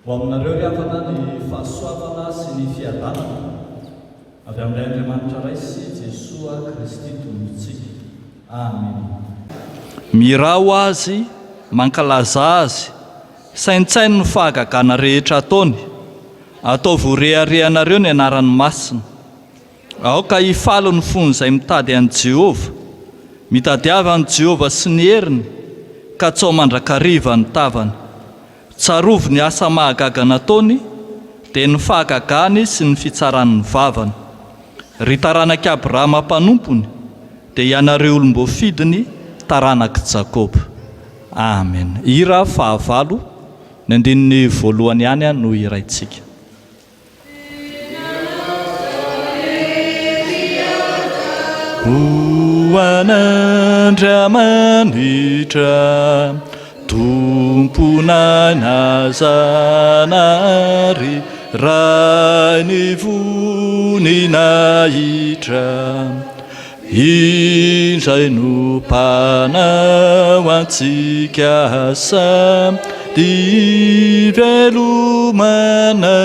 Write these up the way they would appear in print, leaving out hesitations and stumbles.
ho aminareo ry havana ny fahasoavana sy ny fiadanana avy amin'ilay Andriamanitra ray sy Jesoa Kristy tompontsika. Amen. Mirao azy, mankalaza azy, saintsainy ny fahagagana rehetra ataony, atao voareharehanareo ny anarany masina. Aoka hifalo ny fony izay mitady an'i Jehova, mitadiava an'i Jehova sy ny heriny, ka tsy ao mandrakariva ny tavany. Tsarovo ny asa mahagaga nataony, dia ny fahagagany sy ny fitsarany vavany. Ry taranaka Abrahama mpanompony, dia ianareo olombofidiny taranaka Jakoba. Amen. Hira fahavalo, ny andininy voalohany ihany no iraintsika. Ho an'Andriamanitra, tompona nazanary, ray ny voninahitra, indray no mpanao antsika sady velomana,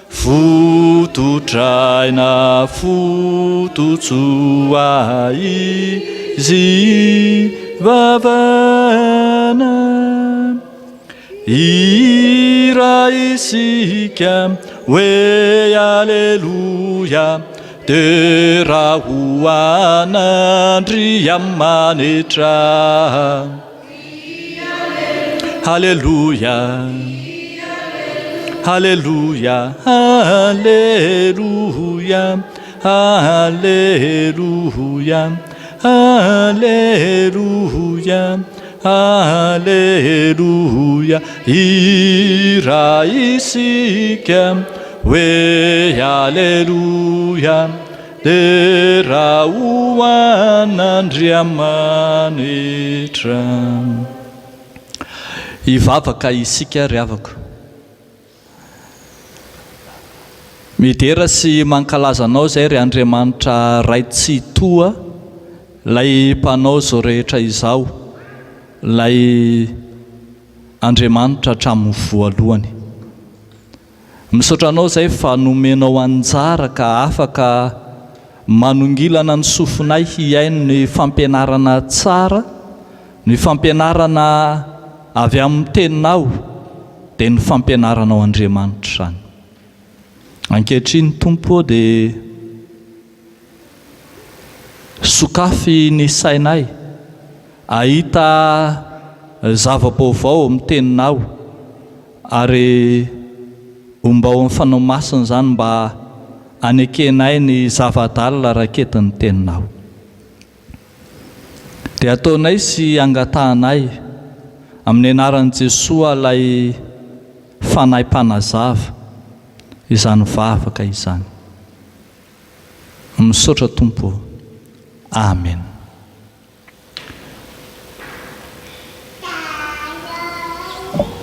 fototraina fototsoa izy vavana. Ira isika hoe aleluia, de raha ho an'Andriamanitra. Aleluia, aleluia, aleluia, aleluia, aleluia, aleluia. Ira isika hoe aleluia, de raha ho an'Andriamanitra. Hivavaka isika ry havako. Midera sy mankalaza anao izay ry Andriamanitra ray tsy toa, lay mpanao izao rehetra izao, lay Andriamanitra hatramin'ny voalohany. Misaotra anao izay fa nomenao anjara ka afaka manongilana ny sofinay hiaino ny fampianarana tsara, ny fampianarana avy amin'ny teninao, dia ny fampianaranao Andriamanitra izany. Ankehitriny Tompo dia sokafy ny sainay, ahita zava-baovao amin'ny teninao, ary mba ho amin'ny fanao masina izany mba anekenay ny zava-dalina raketin'ny teninao. Dia ataonay sy angatahanay amin'ny anaran'i Jesoa lay fanahy-panazava izany vavaka izany. Misaotra Tompo. Amen.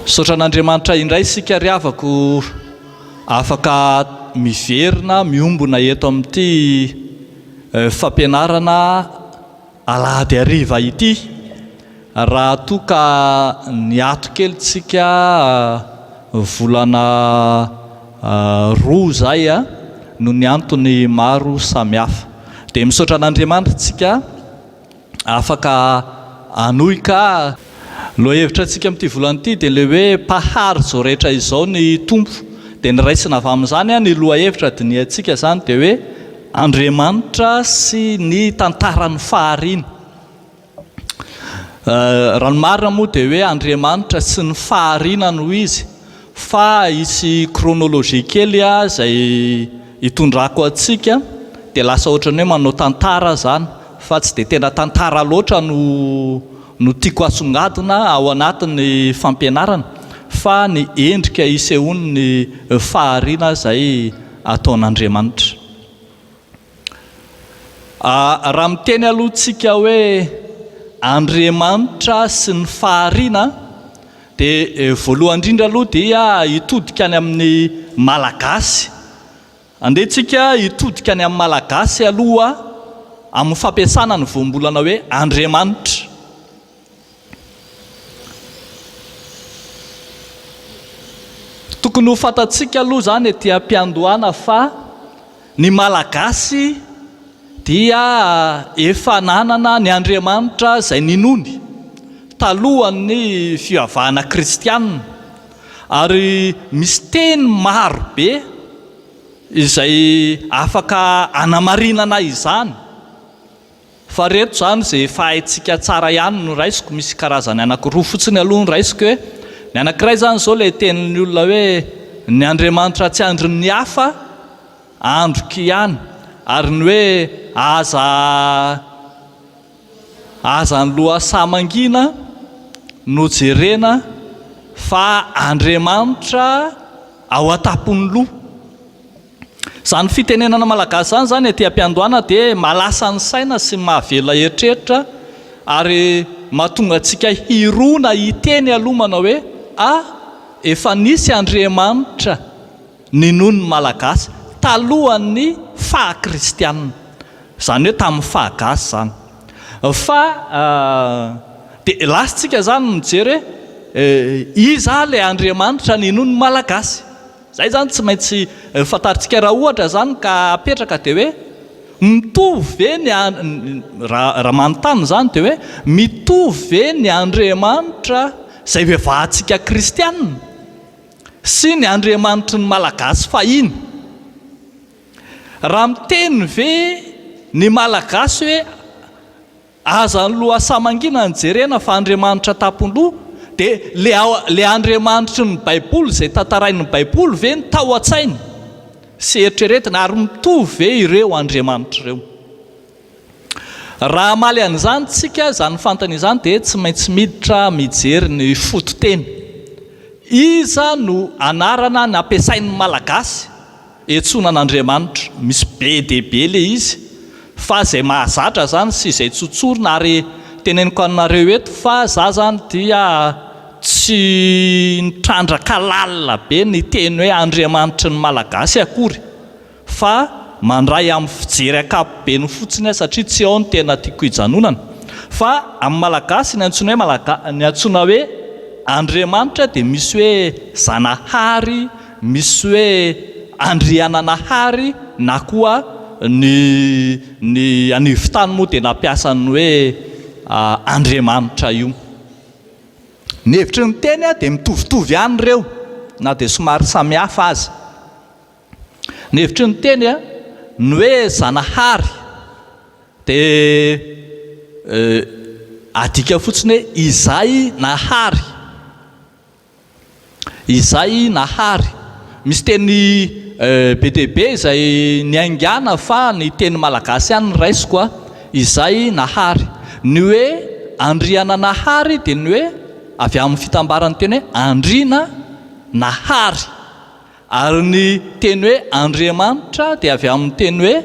Saotra an'Andriamanitra indray sika ry havako, afaka miverina, miombona eto amin'ity fampianarana alahady hariva ity. Raha toa ka niato kely tsika volana roa zay no ny antony maro samihafa. Dia misaotra an'Andriamanitra tsika afaka anohika lohahevitra antsika amin'ity volana ity, dia le hoe mpahary izao rehetra izao ny Tompo. Dia ny raisina avy amin'izany ny lohahevitra diniantsika izany dia hoe Andriamanitra sy ny tantaran'ny fahariana. Raha ny marina moa dia hoe Andriamanitra sy ny fahariana no izy, fa isy kronolojia kely izay hitondrako antsika, dia lasa ohatran'ny hoe manao tantara zany, fa tsy dia tena tantara loatra no tiako asongadina ao anatin'ny fampianarana, fa ny endrika isehoany ny fahariana izay ataon'Andriamanitra. Raha miteny aloha tsika hoe Andriamanitra sy ny fahariana, dia voalohany indrindra aloha dia hitodika any amin'ny malagasy. Andehantsika hitodika any amin'ny malagasy aloha amin'ny fampiasana ny voambolana hoe Andriamanitra. tokony ho fantatsika aloha zany etỳ am-piandohana fa ny malagasy dia efa nanana ny Andriamanitra izay ninony talohan'ny fivavahana kristianina, ary misy teny maro be izay afaka anamarinana izany. Fa reto zany izay fahaitsika tsara ihany no raisiko, misy karazany anankiroa fotsiny aloha no raisiko hoe ny anankiray zany zao ilay tenin'ny olona hoe ny Andriamanitra tsy andron'ny hafa androky ihany, ary ny hoe aza ny loha samangina no jerena fa Andriamanitra ao an-tapon'ny loha. Zany fitenenana malagasy zany etỳ am-piandohana dia malasa ny saina sy mahavela eritreritra, ary mahatonga antsika hirona hiteny aloha manao hoe efa nisy Andriamanitra ninony malagasy talohan'ny fahakristianina, zany hoe tamin'ny fahagasy zany. Fa dia lasantsika zany mijery hoe iza ilay Andriamanitra ninony malagasy. Zay zany tsy maintsy fantaritsika raha ohatra zany ka apetraka dia hoe mitovy ve ny raha manontany zany dia hoe mitovy ve ny Andriamanitra izay vevahantsika kristianina sy ny Andriamanitry ny malagasy fahiny. Raha miteny ve ny malagasy hoe aza ny loha samangina ny jerena fa Andriamanitra tampon-loha, dia le Andriamanitry ny Baiboly izay tantarain'ny Baiboly ve ny tao an-tsainy sy eritreretina, ary mitovy ve ireo Andriamanitra ireo? Raha amaly an'izany tsika zany fantany izany dia tsy maintsy miditra mijery ny fototeny. Iza no anarana ny ampiasain'ny malagasy etsoina an'Andriamanitra? Misy be dia be le izy, fa izay mahazatra zany sy izay tsotsorina, ary teneniko aminareo eto fa za zany dia tsy nitrandraka lalina be ny teny hoe Andriamanitry ny malagasy akory, fa mandray amin'ny fijery ankapobeny fotsiny satria tsy ao ny tena tiako hijanonana. Fa amin'ny malagasy ny antsoina hoe Andriamanitra dia misy hoe Zanahary, misy hoe Andriananahary, na koa ny anivotany moa dia nampiasany hoe Andriamanitra io. Ny hevitry ny teny dia mitovitovy ihany ireo, na dia somary samihafa azy. Ny hevitry ny teny ny hoe Zanahary dia adika fotsiny hoe izay nahary. Izay nahary. Misy teny be dia be izay niaingana fa ny teny malagasy ihany ny raisiko izay nahary. Ny hoe Andriananahary dia ny hoe avy amin'ny fitambarany teny hoe Andriana nahary, ary ny teny hoe Andriamanitra dia avy amin'ny teny hoe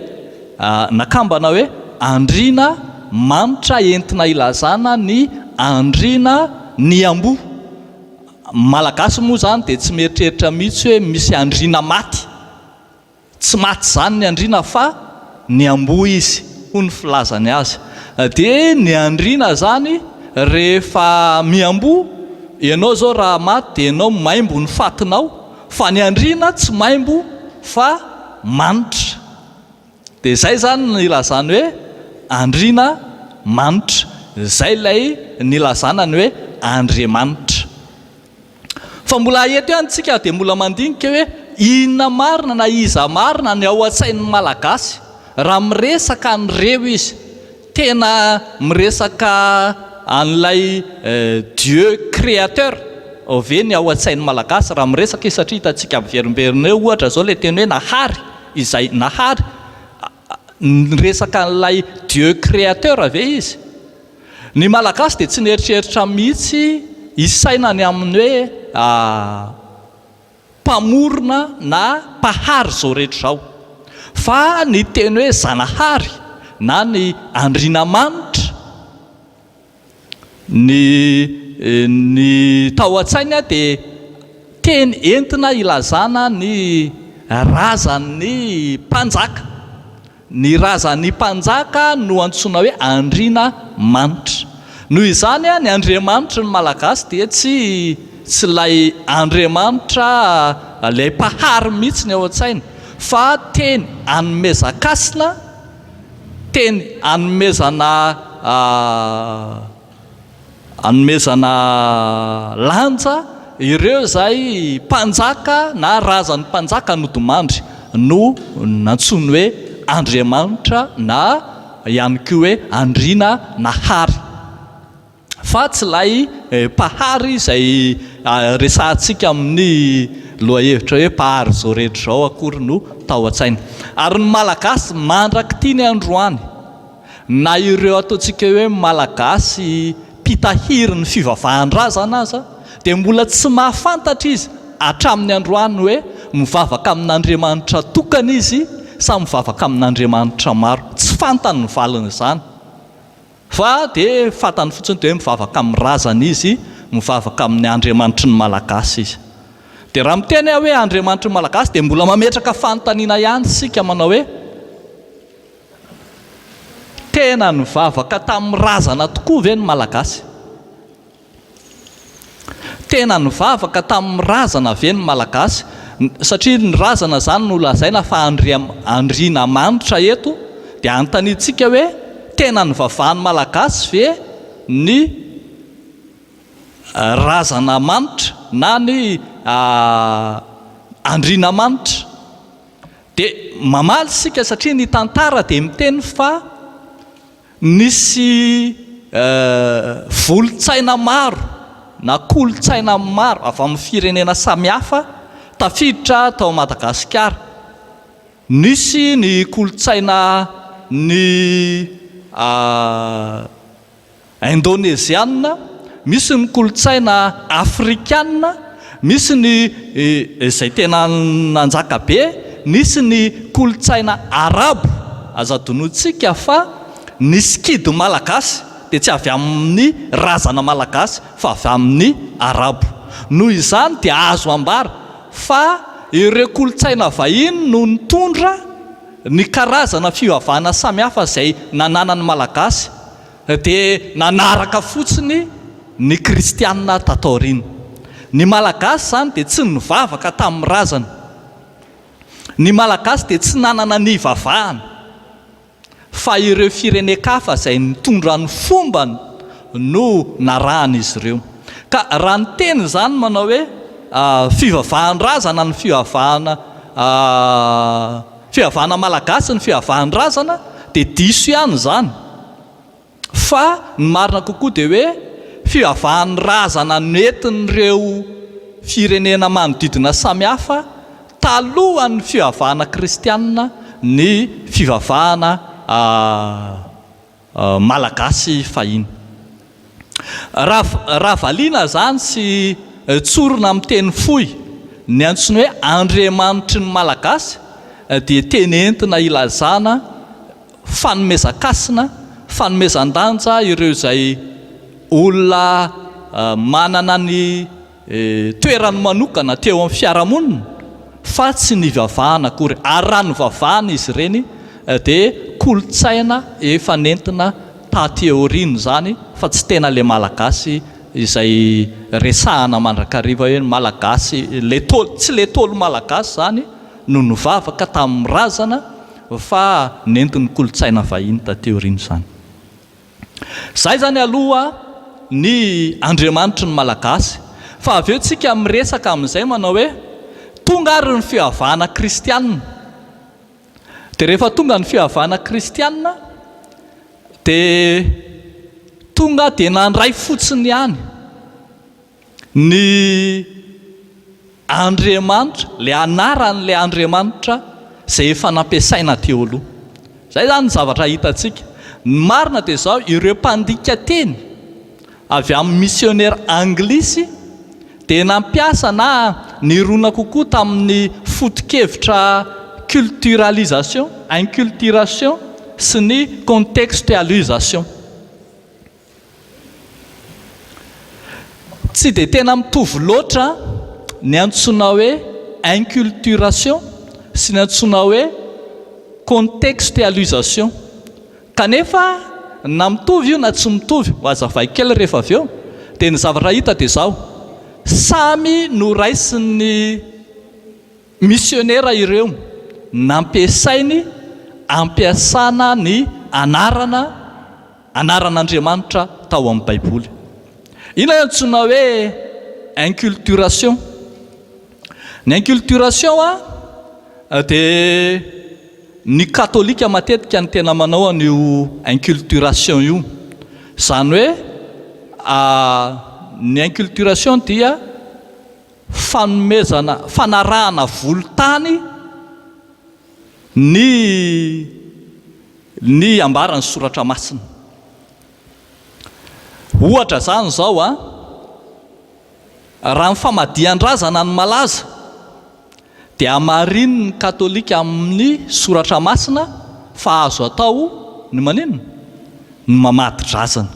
nakambana hoe Andriana manitra entina ilazana ny Andriana ny ambo. Malagasy moa zany dia tsy mieritreritra mihitsy hoe misy Andriana maty, tsy maty zany ny Andriana fa ny ambo izy, ho ny filazany azy. Dia ny Andriana zany rehefa miambo, ianao zao raha maty dia ianao maimbo ny fatinao, fa ny Andriana tsy maimbo fa manitra. Dia zay zany ny ilazany hoe Andriana manitra, zay ilay nilazana ny hoe Andriamanitra. Fa mbola eto ihany tsika dia mbola mandinika hoe inona marina na iza marina ny ao an-tsain'ny malagasy raha miresaka an'ireo izy, tena miresaka an'ilay Dieu créateur ve ny ao an-tsain'ny malagasy raha miresaka izy, satria hitantsika miverimberina eo ohatra zao ilay teny hoe nahary, izay nahary, miresaka an'ilay Dieu créateur ve izy. Ny malagasy dia tsy nieritreritra mihitsy isaina ny amin'ny hoe mpamorona na mpahary zao rehetra zao, fa ny teny hoe Zanahary na ny Andrianamanitra ny tao an-tsainy dia teny entina ilazana ny razan'ny mpanjaka. Ny razan'ny mpanjaka no antsoina hoe Andrianamanitra. Noho izany ny Andriamanitra ny malagasy dia tsy tsy lay Andriamanitra lay mpahary mihitsy ny ao an-tsaina, fa teny anomezakasina, teny anomezana lanja ireo zay mpanjaka na razan'ny mpanjaka nodomandry no nantsony hoe Andriamanitra na ihany koa hoe Andriana Nahary, fa tsy lay mpahary izay resantsika amin'ny lohahevitra hoe mpahary zao rehetra zao akory no tao an-tsaina. Ary ny malagasy mandraky tia ny androany, na ireo ataontsika hoe malagasy mpitahiry ny fivavahan-drazana aza dia mbola tsy mahafantatra izy hatramin'ny androany hoe mivavaka amin'Andriamanitra tokana izy sa mivavaka amin'Andriamanitra maro. Tsy fantany ny valiny izany, fa dia fantany fotsiny dia hoe mivavaka amin'ny razana izy, mivavaka amin'ny Andriamanitry ny malagasy izy. Dia raha miteny hoe Andriamanitry ny malagasy dia mbola mametraka fanontaniana ihany sika manao hoe tena nivavaka tamin'ny razana tokoa ve ny malagasy? Tena nivavaka tamin'ny razana ve ny malagasy? Satria ny razana zany no lazaina fa Andriamanitra eto, dia antanitsika hoe tena nivavahan'ny malagasy ve ny razana manitra na ny Andriamanitra? Dia mamaly sika satria ny tantara dia miteny fa nisy volotsaina maro na kolotsaina maro avy amin'ny firenena samihafa tafiditra tao Madagasikara. Nisy ny kolotsaina ny Indonésiana, misy ny kolotsaina Afrikana, misy ny izay tena nanjaka be, nisy ny kolotsaina Arabo. Aza donotsika fa nisy kidy malagasy dia tsy avy amin'ny razana malagasy fa avy amin'ny Arabo. Noho izany dia azo ambara fa ireo kolotsaina vahiny no nitondra ny karazana fivavahana samihafa izay nananany malagasy, dia nanaraka fotsiny ny kristianina tataoriana. Ny malagasy zany dia tsy nivavaka tamin'ny razana, ny malagasy dia tsy nanana ny vavahana, fa ireo firenen-kafa izay nitondra ny fombany no narahana izy ireo. Ka raha ny teny zany manao hoe fivavahan-drazana ny fivavahana malagasy ny fivavahan-drazana, dia diso ihany zany, fa ny marina kokoa dia hoe fivavahan'ny razana nentin'ireo firenena manodidina samihafa talohan'ny fivavahana kristianina ny fivavahana malagasy fahiny. Raha valiana zany sy tsorona amin'ny teny fohy ny antsoina hoe Andriamanitry ny malagasy, dia teny entina ilazana fanomezakasina, fanomezan-danja ireo izay olona manana ny toerany manokana teo amin'ny fiarahamonina, fa tsy nivavahana akory. Ary raha nivavahana izy ireny dia kolotsaina efa nentina tateoriana zany, fa tsy tena le malagasy izay resahana mandrakariva hoe malagasy tsy le tolo malagasy zany no nivavaka tamin'ny razana, fa nentin'ny kolotsaina vahiny tateoriana zany. Zay zany aloha ny Andriamanitry ny malagasy. Fa avy eo tsika miresaka amin'izay manao hoe tonga ary ny fivavahana kristianina. Dia rehefa tonga ny fivavahana kristianina dia tonga dia nandray fotsiny ihany ny Andriamanitra, le anaran'le Andriamanitra izay efa nampiasaina teo aloha. Zay zany ny zavatra hitantsika. Ny marina dia izao, ireo mpandika teny avy amin'ny missionnaire anglisy dia nampiasa na nirona kokoa tamin'ny foto-kevitra culturalisation, inculturation sy ny contextualisation. Tsy dia tena mitovy loatra ny antsoina hoe inculturation sy ny antsoina hoe contextualisation. Kanefa na mitovy io na tsy mitovy, ho azavay kely rehefa avy eo, dia ny zavatra hita dia izao: samy noraisin'ny misionera ireo nampiasainy ampiasana ny anaran'Andriamanitra tao amin'ny Baiboly. Ina antsoina hoe inculturation. Ny inculturation dia ny katolika matetika ny tena manao an'io inculturation io. Zany hoe ny inculturation dia fanomezana, fanarahana volotany ny ambaran'ny soratra masina. Ohatra zany zao raha ny famadihan-drazana ny malaza dia amarin'ny katolika amin'ny soratra masina fa azo atao ny manino ny mamadi-drazana.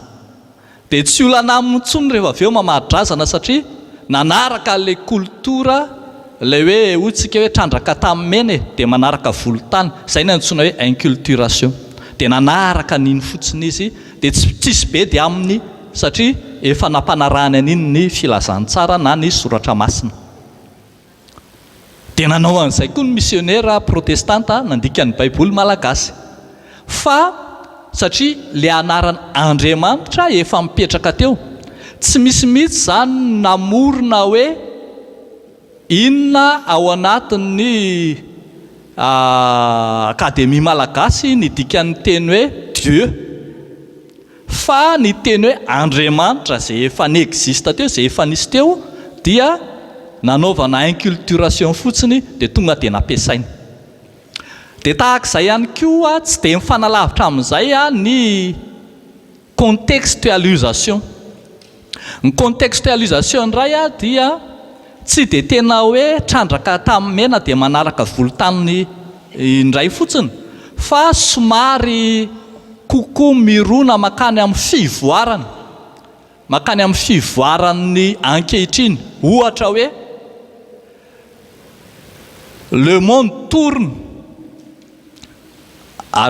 Dia tsy olana amin'intsony rehefa avy eo mamadi-drazana satria nanaraka le kultura le hoe hotsika hoe trandraka tamin'ny mena dia manaraka volotany. Izay ny antsoina hoe inculturation. Dia nanaraka n'iny fotsiny izy dia tsisy be dia amin'ny satria efa nampanarahany an'iny ny filazantsara na ny soratra masina. Dia nanao an'izay koa ny misionera protestanta nandika ny Baiboly malagasy. Fa satria le anaran'Andriamanitra efa mipetraka teo, tsy misy mihitsy zany namorona hoe inona ao anatin'ny akademia malagasy ny dikan'ny teny hoe Dieu, fa ny teny hoe Andriamanitra izay efa n'exista teo, izay efa nisy teo, dia nanaovana inculturation fotsiny dia tonga dia nampiasaina. Dia tahak'izay ihany koa tsy dia mifanalavitra amin'izay ny contextualisation. Ny contextualisation indray dia tsy dia tena hoe trandraka tamin'ny mena dia manaraka volotany indray fotsiny, fa somary kokoa mirona makany amin'ny fivoaran'ny ankehitriny. Ohatra hoe le monde tourne,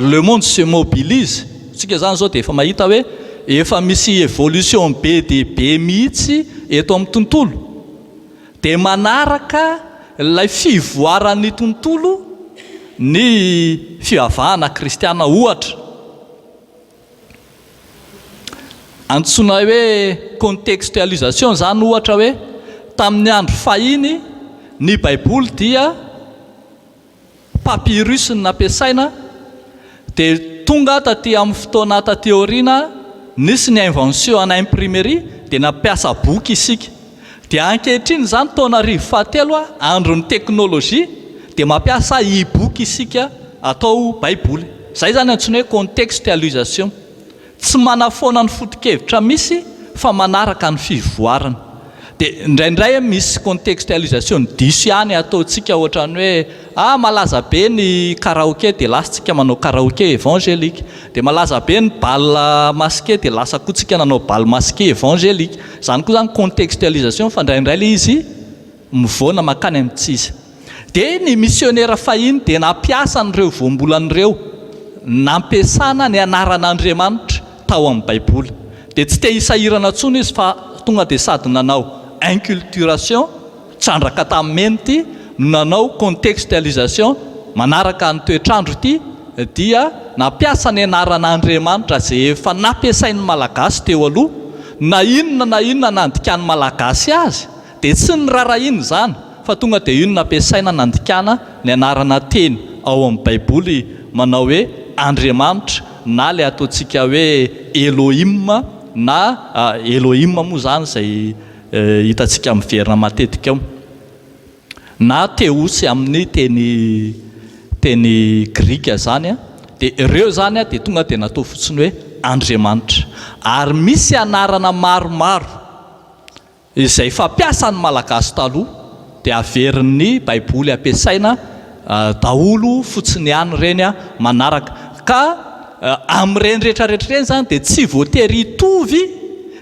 le monde se mobilise. Tsika zany zao dia efa mahita hoe efa misy évolution be dia be mihitsy eto amin'ny tontolo. Dia manaraka ilay fivoaran'ny tontolo ny fivavahana kristiana. Ohatra antsoina hoe contextualisation zany, ohatra hoe tamin'ny andro fahiny ny Baiboly dia papyrus ny nampiasaina, dia tonga taty amin'ny fotoana taty aoriana nisy ny invention ana imprimerie dia nampiasa boky isika. Dia ankehitriny zany taona 2013 andron'ny teknôlôjia dia mampiasa e-book isika atao Baiboly. Izay zany antsoina hoe contextualisation. Tsy manafoana ny foto-kevitra misy fa manaraka ny fivoarana. Dia indraindray misy contextualisation diso ihany ataontsika, ohatrany hoe malaza be ny karaoké dia lasa tsika manao karaoké évangélique, dia malaza be ny bal masqué dia lasa koa tsika nanao bal masqué évangélique. Zany koa zany contextualisation, fa indraindray le izy mivoana makany amin'ny tsisy. Dia ny misionera fahiny dia nampiasa an'ireo voambolan'ireo nampiasana ny anaran'Andriamanitra tao amin'ny Baiboly. Dia tsy te hisahirana intsony izy fa tonga dia sady nanao inculturation trandraka tamin'ny mena ity, nanao contextualisation manaraka ny toetrandro ity, dia nampiasa ny anaran'Andriamanitra izay efa nampiasain'ny malagasy teo aloha. Na inona nandikany malagasy azy dia tsy ny rarahiny zany, fa tonga dia ino nampiasaina nandikana ny anarana teny ao amin'ny Baiboly manao hoe Andriamanitra, na le ataontsika hoe Elohim, na Elohim moa zany izay hitantsika miverina matetika ao, na Teosy amin'ny teny grika zany. Dia ireo zany dia tonga dia natao fotsiny hoe Andriamanitra. Ary misy anarana maromaro izay fampiasan'ny malagasy taloha dia averin'ny Baiboly ampiasaina daholo fotsiny ihany ireny manaraka. Ka amin'ireny rehetrarehetra ireny zany dia tsy voatery hitovy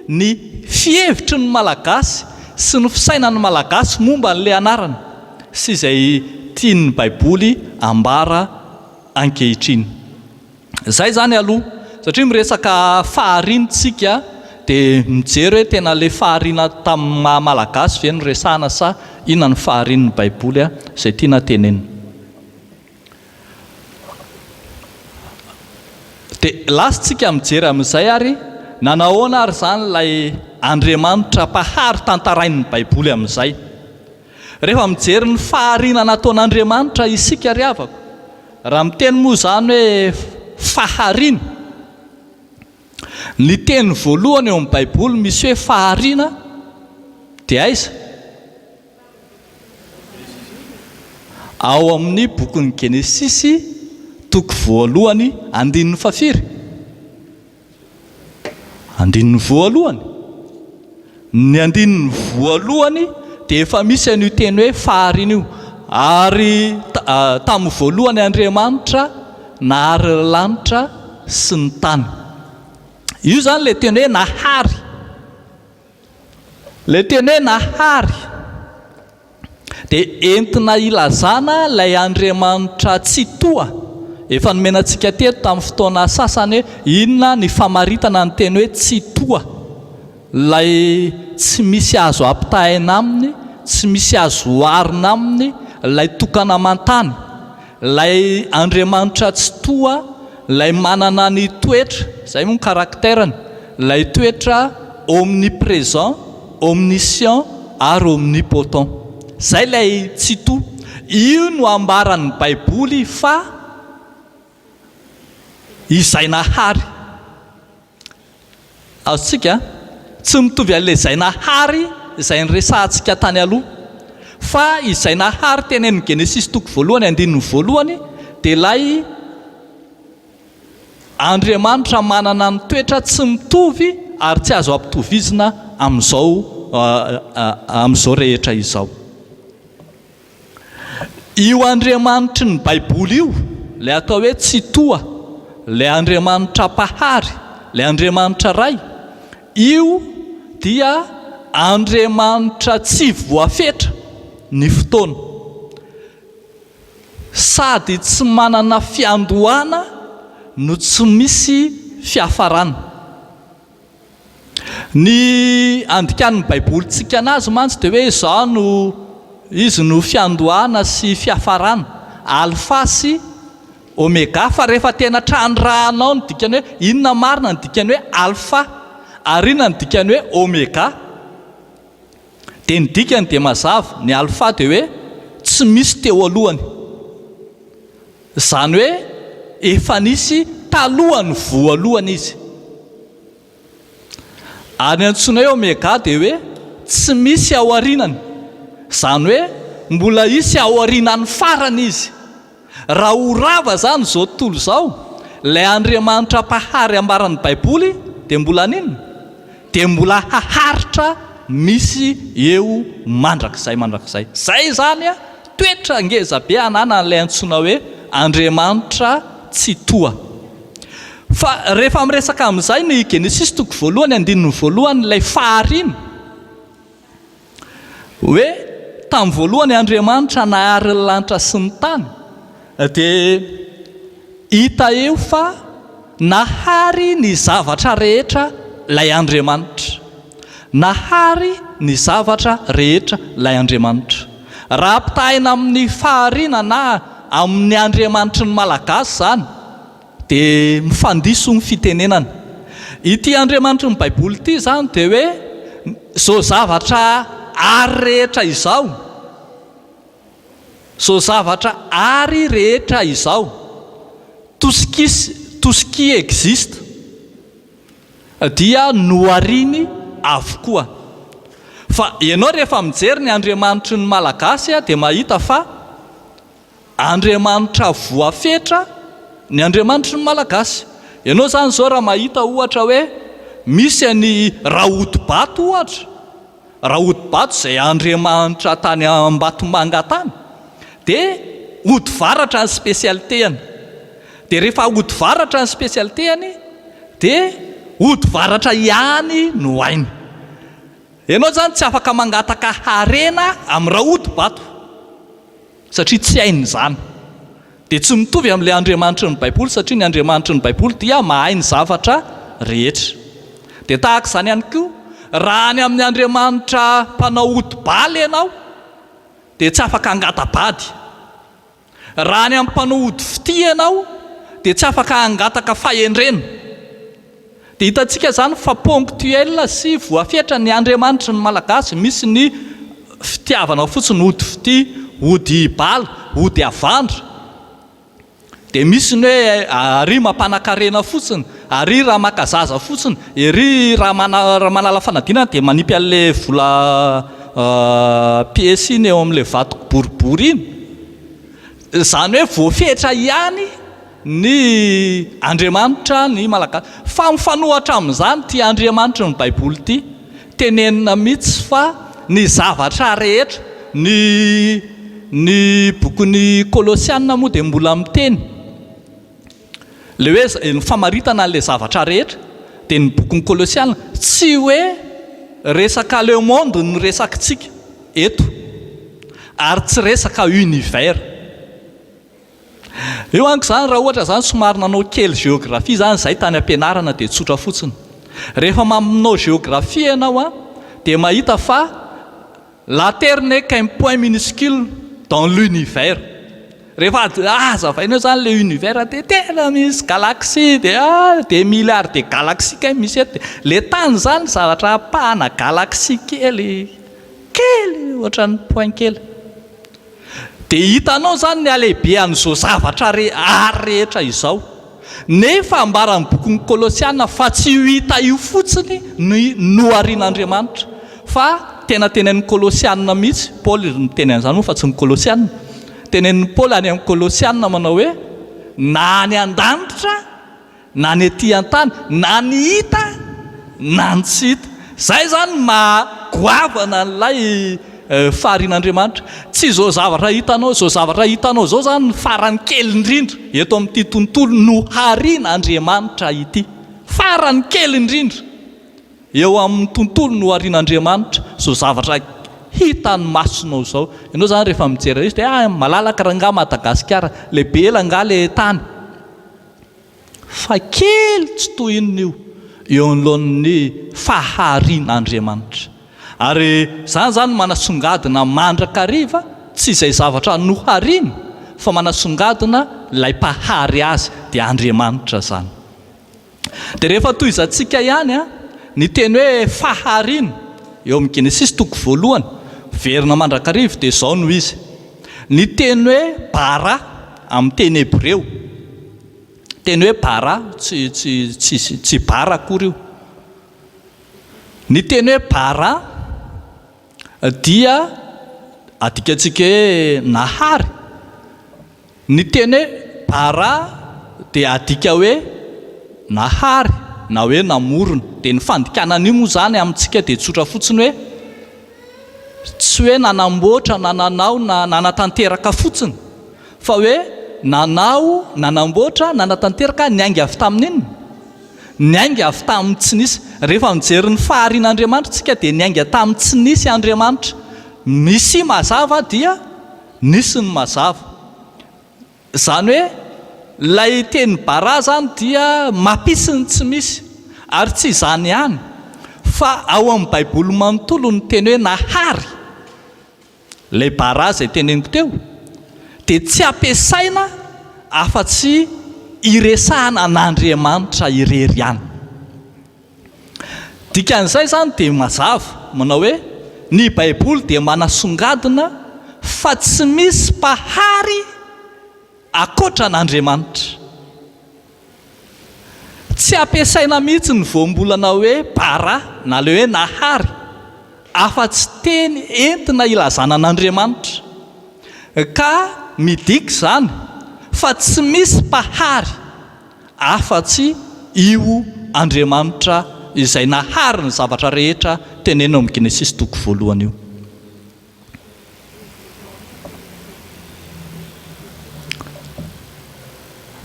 ny fihevitry ny malagasy sy ny fisainan'ny malagasy momba n'ilay anarana sy izay tian'ny Baiboly ambara ankehitriny. Zay zany aloha, satria miresaka faharintsika dia mijery hoe tena le fahariana tamin'ny maha-malagasy ve no resahana sa inona ny faharian'ny baiboly a izay tiana tenenina. dia lasintsika mijery amin'izay ary nanahoana ary zany ilay Andriamanitra mpahary tantarain'ny baiboly amin'izay. Rehefa mijery ny fahariana nataon'Andriamanitra isika ry havako, raha miteny moa zany hoe fahariana, ny teny voalohany eo amin'ny baiboly misy hoe fahariana dia aiza? Ao amin'ny bokin'ny Genesisy toko voalohany andininy fafiry, andininy voalohany. Ny andininy voalohany dia efa misy an'io teny hoe fahariana io, ary tamin'ny voalohany Andriamanitra nahary ny lanitra sy ny tany. Io zany le teny hoe nahary, le teny hoe nahary dia entina ilazana ilay Andriamanitra tsy toa. Efa nomenantsika teto tamin'ny fotoana sasany hoe inona ny famaritana ny teny hoe tsy toa, ilay tsy misy azo ampitahaina aminy, tsy misy azo oharina aminy, ilay tokana amantany, ilay Andriamanitra tsy toa, ilay manana ny toetra, izay moa ny karakterany, ilay toetra omniprésent, omniscient ary omnipotent. Izay ilay tsy toa. Io no ambaran'ny baiboly fa izay nahary. Azontsika tsy mitovy amin'ilay izay nahary izay niresahantsika tany aloha, fa izay nahary tenenin'ny Genesisy toko voalohany andininy voalohany dia ilay Andriamanitra manana ny toetra tsy mitovy ary tsy azo ampitovizina amin'izao rehetra izao. Io Andriamanitry ny baiboly io, ilay atao hoe tsy toa, ilay Andriamanitra mpahary, ilay Andriamanitra ray, io dia Andriamanitra tsy voafetra ny fotoana, sady tsy manana fiandohana no tsy misy fiafarana. Ny andikan'ny baiboly tsika anazy mantsy dia hoe izao no izy no fiandohana sy fiafarana, alfa sy omega. Fa rehefa tena trandrahanao ny dikany hoe inona marina ny dikany hoe alfa ary inona ny dikany hoe omega, dia ny dikany dia mazava. Ny alfa dia hoe tsy misy teo alohany, izany hoe efa nisy talohany voalohany izy. Ary antsoina hoe omega dia hoe tsy misy ao aorinany, izany hoe mbola isy ao aorinany farany izy. Raha ho rava zany izao tontolo izao, ilay Andriamanitra mpahary ambaran'ny baiboly dia mbola ninona? Dia mbola haharitra misy eo mandrakizay. Zay zany a toetra ngeza be anana n'ilay antsoina hoe Andriamanitra tsy toa. Fa rehefa miresaka amin'izay ny Genesisy toko voalohany andininy voalohany, ilay fahariana hoe tamin'ny voalohany Andriamanitra nahary ny lanitra sy ny tany, dia hita eo fa nahary ny zavatra rehetra ilay Andriamanitra, nahary ny zavatra rehetra ilay Andriamanitra. Raha ampitahina amin'ny fahariana na amin'ny Andriamanitry ny malagasy zany dia mifandiso ny fitenenana. Ity Andriamanitry ny baiboly ity zany dia hoe zao zavatra ary rehetra izao, zao zavatra ary rehetra izao, tout ce qui existe dia nohariny avokoa. Fa ianao rehefa mijery ny Andriamanitry ny malagasy dia mahita fa Andriamanitra voafetra ny Andriamanitry ny malagasy. Ianao zany zao raha mahita ohatra hoe misy any Rahotobato ohatra, Rahotobato izay Andriamanitra tany Ambatomanga tany, dia hodivaratra ny spesialiteany. Dia rehefa hodivaratra ny spesialiteany dia hodivaratra ihany no hainy. Ianao zany tsy afaka mangataka harena amin'ny Rahotobato satria tsy hainy izany. Dia tsy mitovy amin'ilay Andriamanitry ny baiboly, satria ny Andriamanitry ny baiboly dia mahay ny zavatra rehetra. dia tahaka izany ihany koa raha any amin'ny Andriamanitra mpanao odi-baly ianao dia tsy afaka hangatabady. Raha any amin'ny mpanao odi-fity ianao dia tsy afaka hangataka fahendrena. Dia hitantsika izany fa ponctuel sy voafetra ny Andriamanitra ny malagasy. Misy ny fitiavana fotsiny ody fity, ody baly, ody avandra. Dia misy ny hoe ary mampanankarena fotsiny, ary raha makazaza fotsiny, ery raha manala fanadinana dia manipy an'ilay vola pièce iny eo amin'ilay vato boribory iny. Izany hoe voafetra ihany ny Andriamanitra ny malagasy. Fa mifanohatra amin'izany ty Andriamanitra ny Baiboly ty, tenenina mihitsy fa ny zavatra rehetra, ny bokin'ny Kolosianina moa dia mbola miteny le hoe ny famaritana an'ilay zavatra rehetra. Dia ny bokin'ny Kolosianina tsy hoe resaka le monde ny resakintsika eto, ary tsy resaka univers. Eo anko izany raha ohatra izany somary nanao kely géographie izany izay tany am-pianarana dia tsotra fotsiny. Rehefa manao géographie ianao dia mahita fa la terre n'est qu'un point minuscule dans l'univers. Rehefa azavainao izany le univers dia tena misy galaxie dia milliard de galaxie kay misy eto. Le tany izany zavatra apahana galaxie kely ohatran'ny point kely. Dia hitanao izany ny alehibe an'izao zavatra rehetra izao. Nefa ambaran'ny bokin'ny Kolosianina fa tsy hita io fotsiny no arian'Andriamanitra, fa tena tenenin'ny Kolosianina mihitsy. Paul miteny an'izany moa fa tsy ny Kolosianina. Tenenin'ny Paul any amin'ny Kolosianina manao hoe na ny an-danitra na ny etỳ an-tany, na ny hita na ny tsy hita. Zay zany magoavana an'ilay faharian'Andriamanitra. Tsy zao zavatra hitanao zao zany farany kely indrindra eto amin'ity tontolo no harian'Andriamanitra ity. Farany kely indrindra eo amin'ny tontolo no harian'Andriamanitra zao zavatra hitan'ny masonao zao. Ianao zany rehefa mijery izy dia malalaka ranga Madagasikara, lehibe langa le tany, fa kely tsy toy inona eo anoloan'ny faharian'Andriamanitra. Ary zany manasongadina mandrakariva tsy izay zavatra no hariany, fa manasongadina ilay mpahary azy dia Andriamanitra zany. Dia rehefa toy izantsika ihany ny teny hoe fahariana eo amin'ny Genesis toko voalohany verina mandrakariva dia izao no izy. Ny teny hoe bara amin'ny teny hebreo, teny hoe bara tsy bara akory io. Ny teny hoe bara dia adikatsika hoe nahary. Ny teny hoe bara dia adika hoe nahary na hoe namorona. Dia ny fandikanana io moa zany amintsika dia tsotra fotsiny hoe tsy hoe nanamboatra na nanao na nanatanteraka fotsiny, fa hoe nanao, nanamboatra, nanatanteraka, niainga avy tamin'inona? Niainga avy tamin'ny tsy nisy. Rehefa mijery ny faharian'Andriamanitra tsika dia niainga tamin'ny tsy nisy Andriamanitra. Misy mazava dia nisy ny mazava. Izany hoe lay teny bara zany dia mampisy ny tsy misy. Ary tsy izany ihany, fa ao amin'ny Baiboly manontolo ny teny hoe nahary, lay bara izay teneniko teo, dia tsy ampiasaina afa-tsy iresahana an'Andriamanitra irery ihany. Dikan'izay zany dia mazava manao hoe ny Baiboly dia manasongadina fa tsy misy mpahary akoatra an'Andriamanitra. Tsy ampiasaina mihitsy ny voambolana hoe bara na le hoe nahary afa-tsy teny entina ilazana an'Andriamanitra. Ka midika izany fa tsy misy mpahary afa-tsy io Andriamanitra izay nahary ny zavatra rehetra tenenina amin'ny Genesis toko voalohany io.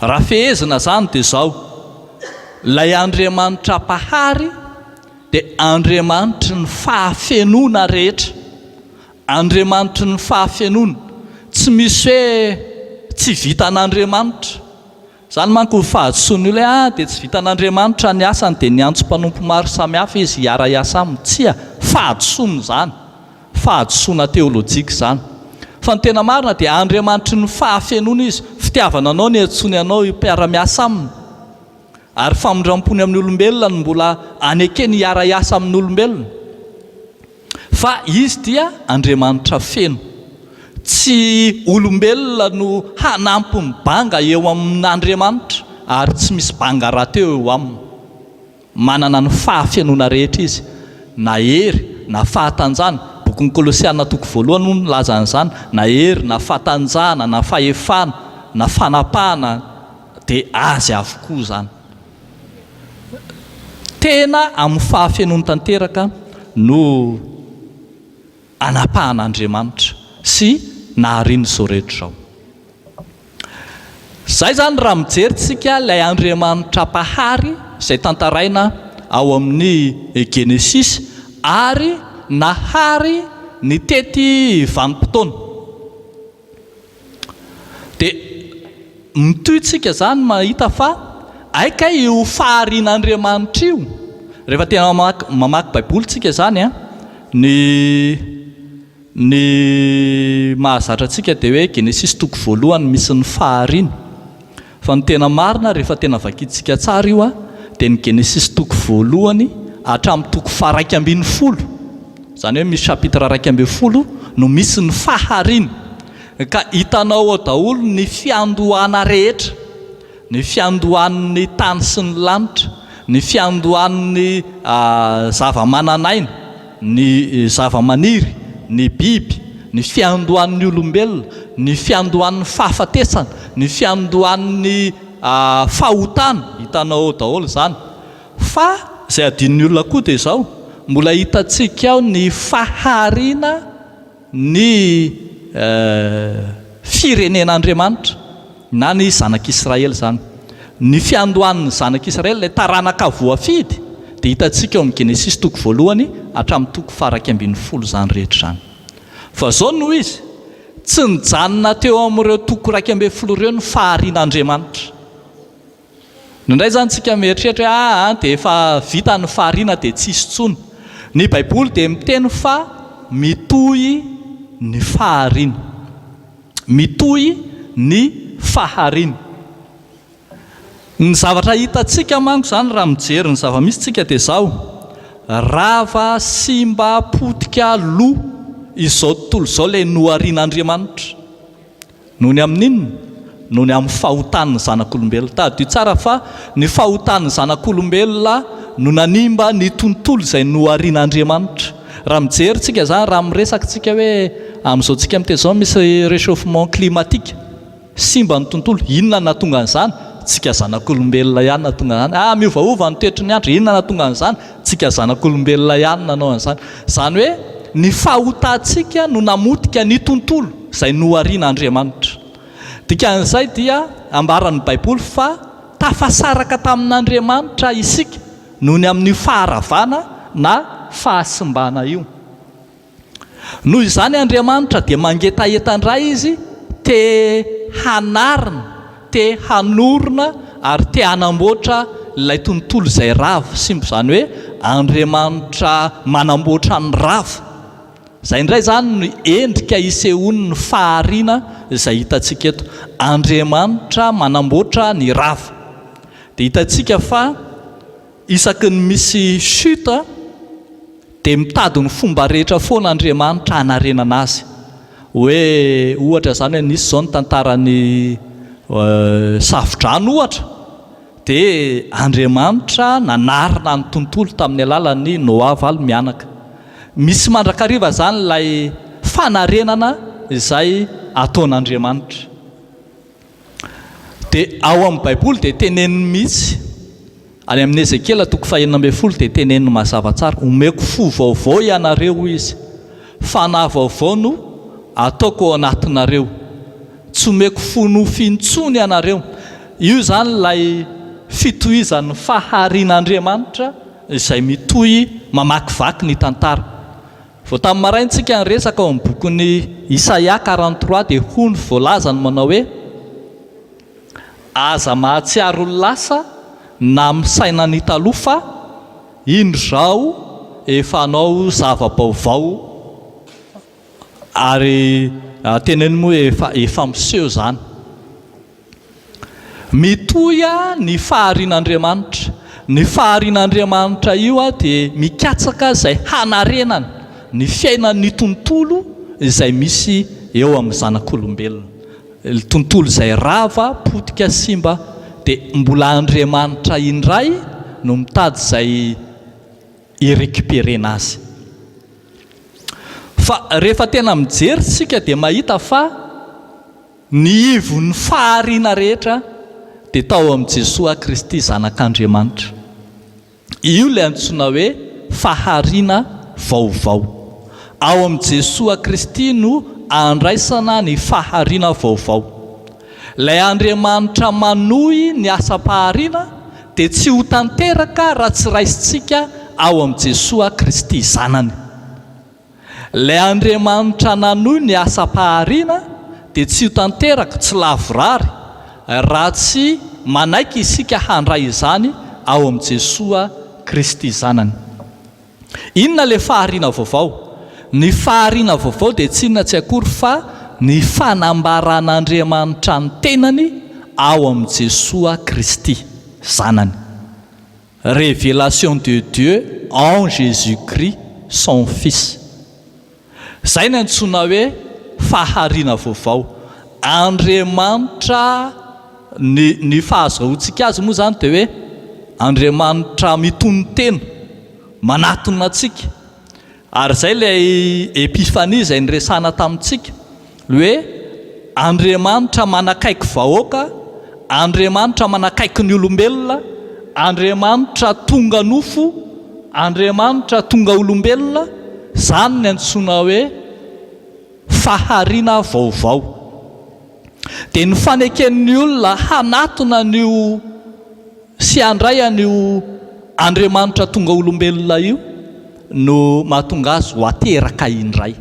Raha fehezina zany dia izao: lay Andriamanitra mpahary dia Andriamanitra ny fahafenona rehetra. Andriamanitra ny fahafenona. Tsy misy hoe tsy vitan'Andriamanitra Zany manko fahadsoany olo dia tsy vitan'Andriamanitra ny asany dia ny antso mpanompo maro samihafa izy hiara iasa aminy. Tsia, fahadsoany zany, fahadsoana teolojika zany. Fa ny tena marina dia Andriamanitra ny fahafenona izy, fitiavana anao ny antsony anao mpiara-miasa aminy. Ary famindram-pony amin'ny olombelona no mbola anekeny hiara iasa amin'ny olombelona. Fa izy dia Andriamanitra feno. Tsy olombelona no hanampy mibanga eo amin'Andriamanitra ary tsy misy banga rahateo eo aminy. Manana ny fahafenona rehetra izy, na hery na fahatanjana. Bokin'ny Kolosiana 2:1 no milaza an'izany, na hery na fahatanjana na fahefana na fanapahana dia azy avokoa zany. Tena amin'ny fahafenony tanteraka no anapahan'Andriamanitra sy nahariany izao rehetra izao. Zay zany raha mijerintsika ilay Andriamanitra mpahary izay tantaraina ao amin'ny Genesis ary nahary ny tety vanim-potoana. Dia mitoytsika zany mahita fa aika io faharian'Andriamanitra io. Rehefa tena mamaky baiboly tsika zany ny mahazatra antsika dia hoe Genesis 1 misy ny fahariana. Fa ny tena marina rehefa tena vakitsika tsara io dia ny Genesis 1 hatramin'ny 2:1. Zany hoe misy chapitre 2:1 no misy ny fahariana. Ka hitanao ao daholo ny fiandohana rehetra, ny fiandohan'ny tany sy ny lanitra, ny fiandohan'ny zava-mananaina, ny zava-maniry, ny biby, ny fiandohan'ny olombelona, ny fiandohan'ny fahafatesana, ny fiandohan'ny fahotana, hitanao daholo zany. Fa izay adin'ny olona koa dia izao, mbola hitantsika ao ny fahariana ny firenen'Andriamanitra na ny zanak'Israely zany. Ny fiandohan'ny zanak'Israely ilay taranaka voafidy dia hitantsika ao amin'ny Genesis 1 hatramin'ny 2:1 zany rehetra zany. Fa zao noho izy tsy nijanona teo amin'ireo 2:1 ireo ny faharian'Andriamanitra. Indray zany tsika mieritreritra hoe dia efa vita ny fahariana dia tsisy tsony. Ny baiboly dia miteny fa mitohy ny fahariana, mitohy ny fahariana. Ny zavatra hitantsika manko zany raha mijery ny zava-misy tsika dia izao: rava, simba, potika, lo izao tontolo izao ilay noharian'Andriamanitra. Noho ny amin'inona? Noho ny amin'ny fahotan'ny zanak'olombelona. Tadio tsara fa ny fahotan'ny zanak'olombelona no nanimba ny tontolo izay noharian'Andriamanitra. Raha mijery tsika zany, raha miresaka tsika hoe amin'izao tsika amin'ity zao misy réchauffement climatique, simba ny tontolo, inona nahatonga an'izany? Tsika zanak'olombelona ihany nahatonga an'izany. Miovaova ny toetry ny andro, inona nahatonga an'izany? Tsika zanak'olombelona ihany nanao an'izany. Zany hoe ny fahotantsika no namotika ny tontolo izay noharian'Andriamanitra. Dikan'izay dia ambaran'ny baiboly fa tafasaraka tamin'Andriamanitra isika noho ny amin'ny faharavana na fahasimbana io. Noho izany Andriamanitra dia mangetahetandray izy te hanarina, te hanorina ary te hanamboatra ilay tontolo izay rava simba. Zany hoe Andriamanitra manamboatra ny rava. Izay indray zany no endrika isehoany ny fahariana izay hitantsika eto. Andriamanitra manamboatra ny rava. Dia hitantsika fa isaky ny misy chute dia mitady ny fomba rehetra foana Andriamanitra hanarenana azy. Hoe ohatra zany hoe nisy zao ny tantaran'ny Safodrano ohatra, dia Andriamanitra nanarina ny tontolo tamin'ny alalan'ny Noa valy mianaka. Misy mandrakariva zany ilay fanarenana izay ataon'Andriamanitra. Dia ao amin'ny baiboly dia teneniny mihitsy any amin'ny Ezekiela 4:1 dia teneniny mazava tsara: omeko fo vaovao ianareo izy, fanahy vaovao no ataoko ao anatinareo, tsy omeko fo nofintsony ianareo. Io zany ilay fitohizan'ny faharian'Andriamanitra izay mitohy mamakivaky ny tantara. Vao tamin'ny maraintsika niresaka ao amin'ny bokin'ny Isaia 43 dia hoy ny voalazany manao hoe: aza mahatsiaro lasa na misaina ny taloha fa indro zao efa anao zava-baovao ary teneny moa efa miseho zany. Mitoya ny faharian'Andriamanitra. Ny faharian'Andriamanitra io dia mikatsaka izay hanarenana ny fiainan'ny tontolo izay misy eo amin'ny zanak'olombelona. Tontolo izay rava, potika, simba, dia mbola Andriamanitra indray no mitady izay irecuperena azy. Fa rehefa tena mijery sika dia mahita fa ny ivon'ny fahariana rehetra dia tao amin'i Jesosy Kristy zanak'Andriamanitra. Io ilay antsoina hoe fahariana vaovao. Ao amin'i Jesosy Kristy no andraisana ny fahariana vaovao. Ilay Andriamanitra manohy ny asam-pahariana dia tsy ho tanteraka raha tsy raisintsika ao amin'i Jesosy Kristy zanany. Ilay Andriamanitra nanohy ny asam-pahariana dia tsy ho tanteraka, tsy lavorary raha tsy manaiky isika handray izany ao amin'i Jesosy Kristy zanany. Inona ilay fahariana vaovao? Ny fahariana vaovao dia tsy inona tsy akory fa ny fanambaran'Andriamanitra ny tenany ao amin'i Jesosy Kristy zanany. Révélation de Dieu en Jésus-Christ son Fils. Zay ny antsoina hoe fahariana vaovao. Andriamanitra ny fahazahoantsika azy moa zany dia hoe Andriamanitra mitono tena manatona antsika. Ary zay ilay epifania izay niresana tamintsika hoe Andriamanitra manakaiky vahoaka, Andriamanitra manakaiky ny olombelona, Andriamanitra tonga nofo, Andriamanitra tonga olombelona. Zany ny antsoina hoe fahariana vaovao. Dia ny faneken'ny olona hanatona an'io sy handray an'io Andriamanitra tonga olombelona io no mahatonga azy ho ateraka indray.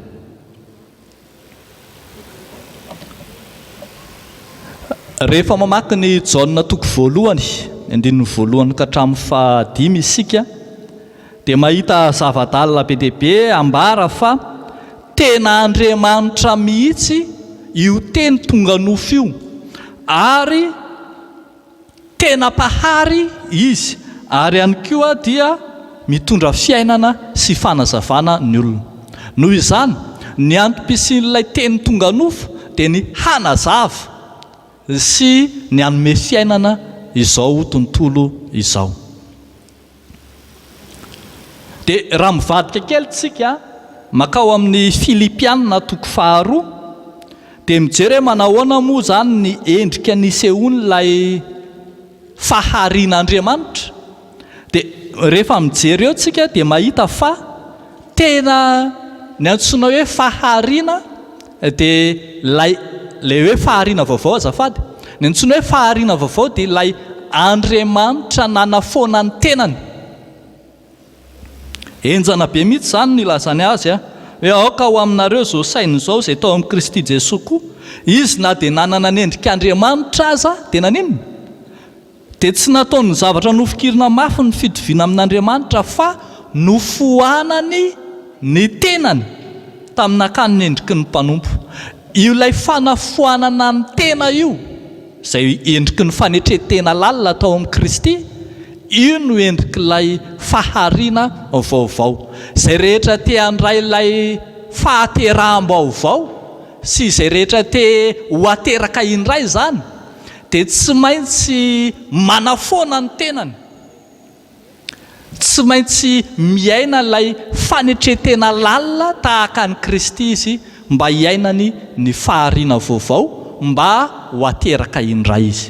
Rehefa mamaky ny Jaona toko voalohany, andininy voalohany ka hatramin'ny 5 isika dia mahita zava-dalina be dia be ambara fa tena Andriamanitra mihitsy io teny tonga nofo io, ary tena pahary izy, ary ihany koa dia mitondra fiainana sy fanazavana ny olona. Noho izany ny antom-pisian'ilay teny tonga nofo dia ny hanazava sy ny hanome fiainana izao tontolo izao. Dia raha mivadika kely tsika makao amin'ny Filipianina toko 2 dia mijery hoe manahoana moa zany ny endrika nisehon'ilay faharian'Andriamanitra. Dia rehefa mijery eo tsika dia mahita fa tena ny antsoina hoe fahariana dia lay hoe fahariana vaovao azafady. Ny antsoina hoe fahariana vaovao dia ilay Andriamanitra nanafoana ny tenany. Enjana be mihitsy zany ny lazany azy hoe aoka ho aminareo izao saina izao izay tao amin'ny Kristy Jesosy koa. Izy na dia nanana ny endrik'Andriamanitra aza dia naninona? Dia tsy nataony zavatra nofokirina mafy ny fidiviana amin'Andriamanitra fa nofohanany ny tenany tamin'akany ny endriky ny mpanompo. Io lay fanafohanana ny tena io izay endriky ny fanetretena lalina tao amin'ny Kristy, io no endrik'ilay fahariana vaovao. Izay rehetra te handray ilay fahateraham-baovao sy izay rehetra te ho ateraka indray zany dia tsy maintsy manafoana ny tenany, tsy maintsy miaina ilay fanetretena lalina tahaka ny Kristy izy mba hiainany ny fahariana vaovao, mba ho ateraka indray izy.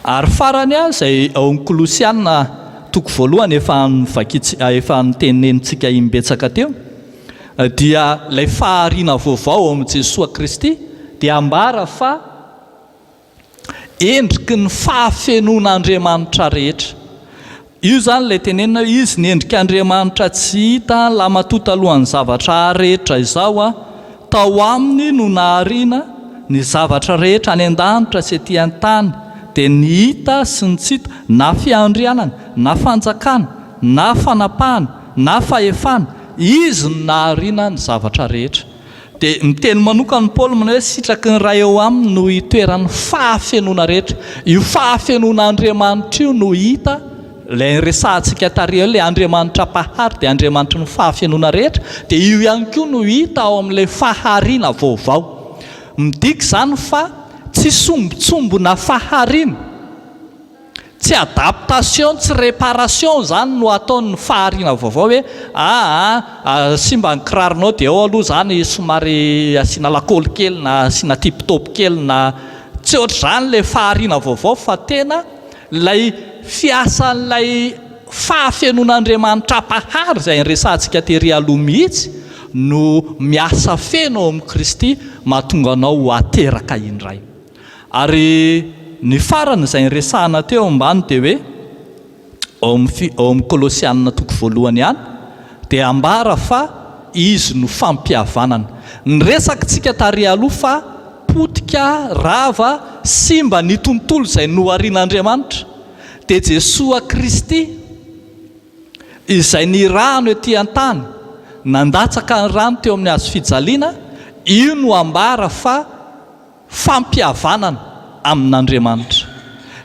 Ary farany izay ao amin'ny Kolosiana toko 1 efa nitenenintsika imbetsaka teo dia ilay fahariana vaovao amin'i Jesosy Kristy dia ambara fa endriky ny fahafenon'Andriamanitra rehetra. Io zany ilay tenenina izy ny endrik'Andriamanitra tsy hita la matota alohan'ny zavatra rehetra izao tao aminy no nahariana ny zavatra rehetra any an-danitra sy ety an-tany dia ny hita sy ny tsy hita, na fiandrianana, na fanjakana, na fanapahana, na fahefana, izy no nahariana ny zavatra rehetra. Dia miteny manokana Paoly hoe sitraky ny ray eo aminy no itoeran'ny fahafenoana rehetra. Io fahafenoan'Andriamanitra io no hita, ilay resantsika tariha ilay Andriamanitra mpahary dia Andriamanitra ny fahafenoana rehetra, dia io ihany koa no hita ao amin'ilay fahariana vaovao. Midika izany fa tsy sombitsombona fahariana, tsy adaptation, tsy réparation zany no ataon'ny fahariana vaovao hoe simba ny kiraronao dia ao aloha zany somary asiana lakôly kely na asiana tipitopy kely na tsy ohatr' izany ilay fahariana vaovao, fa tena ilay fiasan'ilay fahafenoan'Andriamanitra mpahary izay nyresantsika tery aloha mihitsy no miasa feno ao amin'i Kristy mahatonga anao ateraka indray. Ary ny farany izay nyresahana teo ambany dia hoe ao amin'ny Kolosianina 1 ihany dia ambara fa izy no fampihavanana. Ny resakitsika tary aloha fa potika, rava, simba ny tontolo izay noharian'Andriamanitra dia Jesosy Kristy izay ny rano ety an-tany nandatsaka ny rano teo amin'ny hazo fijaliana, io no ambara fa fampihavanana amin'Andriamanitra.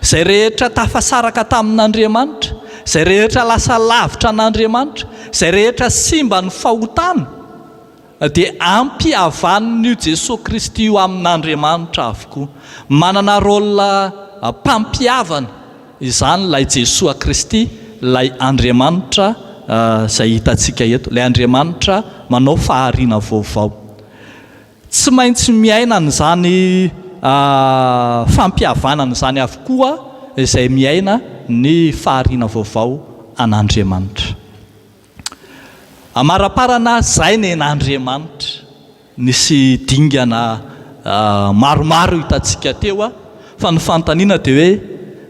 Izay rehetra tafasaraka tamin'Andriamanitra, izay rehetra lasa lavitra an'Andriamanitra, izay rehetra simba ny fahotana dia ampihavanan'io Jesosy Kristy io amin'Andriamanitra avokoa. Manana rôle mpampihavana izany ilay Jesosy Kristy, ilay Andriamanitra izay hitantsika eto, ilay Andriamanitra manao fahariana vaovao. Tsy maintsy miaina n'izany fampihavanana izany avokoa izay miaina ny fahariana vaovao an'Andriamanitra. Amaraparana izay ny an'Andriamanitra, nisy dingana maromaro hitantsika teo fa ny fantaniana dia hoe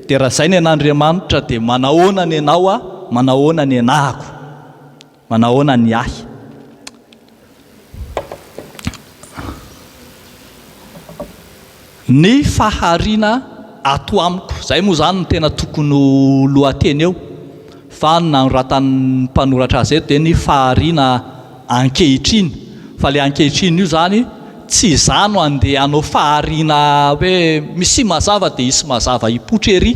dia raha izay ny an'Andriamanitra dia manahoana ny anao manahoana ny anahako, manahoana ny ahy. Ny fahariana ato amiko, izay moa zany no tena tokony lohateny eo, fa nanoratan'ny mpanoratra azy eto dia ny fahariana ankehitriny. Fa ilay ankehitriny io zany tsy izany andeha hanao fahariana hoe misy mazava dia isy mazava hipoitra ery,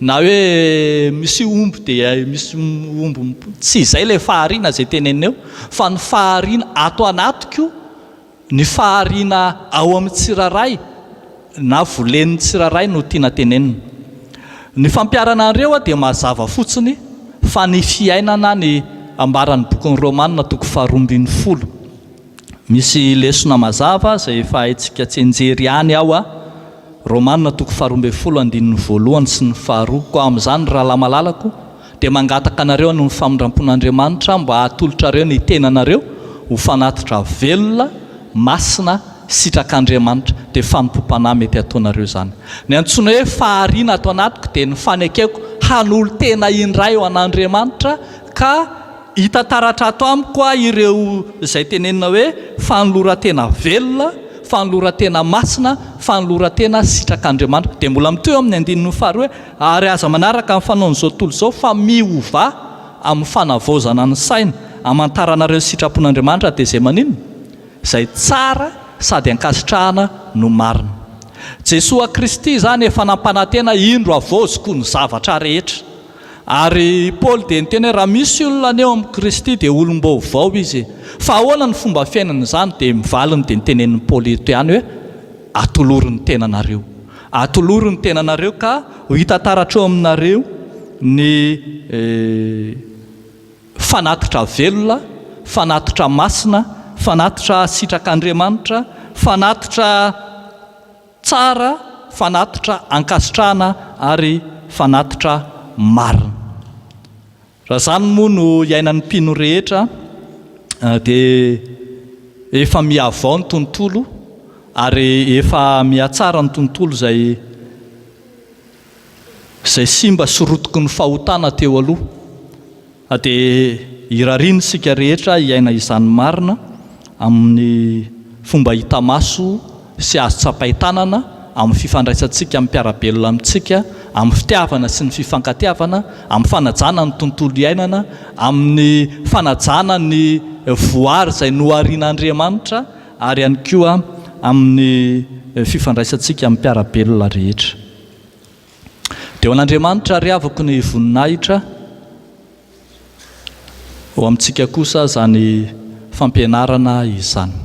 na hoe misy omby dia misy omby, tsy izay ilay fahariana izay tenenina eo, fa ny fahariana ato anatiko, ny fahariana ao amin'ny tsiraray na volen'ny tsiraray no tiana tenenina. Ny fampiarana an'ireo dia mazava fotsiny fa ny fiainana ny ambaran'ny bokin'ny Romanina 12. Misy lesona mazava izay efa haitsika tsy enjery any aho Romanina 12:1 sy ny 2. Koa amin'izany raha lamalalako dia mangataka anareo ny famindrampon'Andriamanitra mba hatolotra reo ny tenanareo ho fanatitra velona, masina, sitrak'Andriamanitra dia fanompompanahy mety ataonareo izany. Ny antsoina hoe fahariana ato anatiko dia ny fanekeko hanolo tena indray ao an'Andriamanitra, ka hita taratra ato amiko ireo izay tenenina hoe fanoloran-tena velona, fanoloran-tena masina, fanoloran-tena sitrak'Andriamanitra. Dia mbola miteo amin'ny 9 hoe ary aza manaraka amin'ny fanaon'izao tontolo izao fa miova amin'ny fanavaozana ny saina hamantaranareo sitrapon'Andriamanitra dia izay maninona? Izay tsara sady ankasitrahana no marina. Jesosy Kristy zany efa nampanantena indro avoziko ny zavatra rehetra. Ary Paoly dia niteny hoe raha misy olona aneo amin'ny Kristy dia olom-baovao izy. Fa ahoana ny fomba fiainana izany dia mivaliny dia nitenenin'ny Paoly eto ihany hoe atolorony tenanareo. Atolorony tenanareo ka ho hita taratra eo aminareo ny fanatitra velona, fanatitra masina, fanatitra sitrak'Andriamanitra, fanatitra tsara, fanatitra ankasitrahana ary fanatitra marina. Raha izany moa no iainan'ny mpino rehetra dia efa miavao ny tontolo ary efa mihatsara ny tontolo izay simba sorotoky ny fahotana teo aloha. Dia irariny sika rehetra iaina izany marina amin'ny fomba hita maso sy azo tsapaitanana amin'ny fifandraisantsika amin'ny mpiarabelona amintsika, amin'ny fitiavana sy ny fifankatiavana, amin'ny fanajana ny tontolo iainana, amin'ny fanajana ny voary izay noharian'Andriamanitra, ary ihany koa amin'ny fifandraisantsika amin'ny mpiarabelona rehetra. Dia ho an'Andriamanitra ary avako ny voninahitra, ho amintsika kosa zany fampianarana izany.